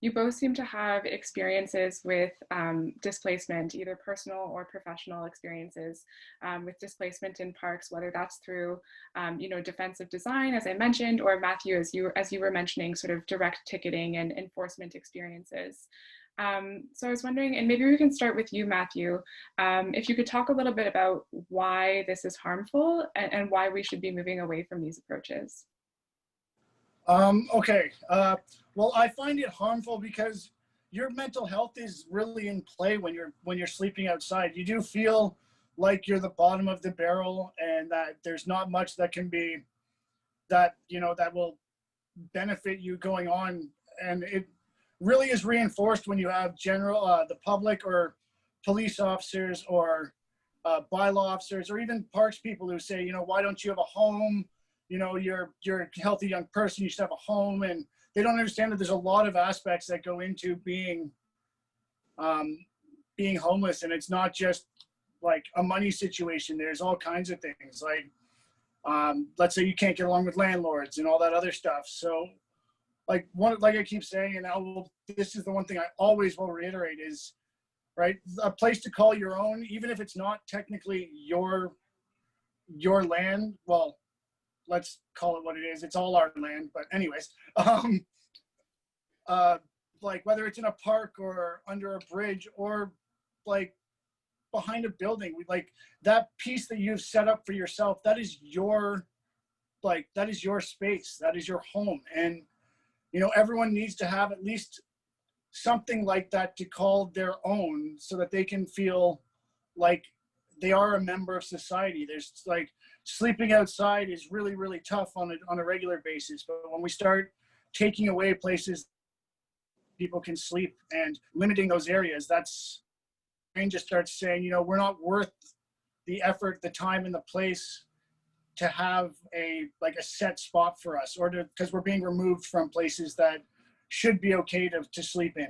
You both seem to have experiences with displacement, either personal or professional experiences with displacement in parks, whether that's through, defensive design, as I mentioned, or Matthew, as you were mentioning, sort of direct ticketing and enforcement experiences. So I was wondering, and maybe we can start with you, Matthew, if you could talk a little bit about why this is harmful and why we should be moving away from these approaches. Okay. Well, I find it harmful because your mental health is really in play when you're sleeping outside. You do feel like you're the bottom of the barrel, and that there's not much that can be that that will benefit you going on, and it really is reinforced when you have the public or police officers or bylaw officers or even parks people who say, why don't you have a home? You're a healthy young person, you should have a home. And they don't understand that there's a lot of aspects that go into being homeless. And it's not just like a money situation. There's all kinds of things like, let's say you can't get along with landlords and all that other stuff. So like I keep saying, and this is the one thing I always will reiterate is, right, a place to call your own, even if it's not technically your land. Well, let's call it what it is. It's all our land. But anyways, like whether it's in a park or under a bridge or like behind a building, like that piece that you've set up for yourself, that is your space, that is your home. And, everyone needs to have at least something like that to call their own so that they can feel like they are a member of society. There's like sleeping outside is really, really tough on a regular basis. But when we start taking away places people can sleep and limiting those areas, that's brain just starts saying, we're not worth the effort, the time, and the place to have a set spot for us, or because we're being removed from places that should be okay to sleep in,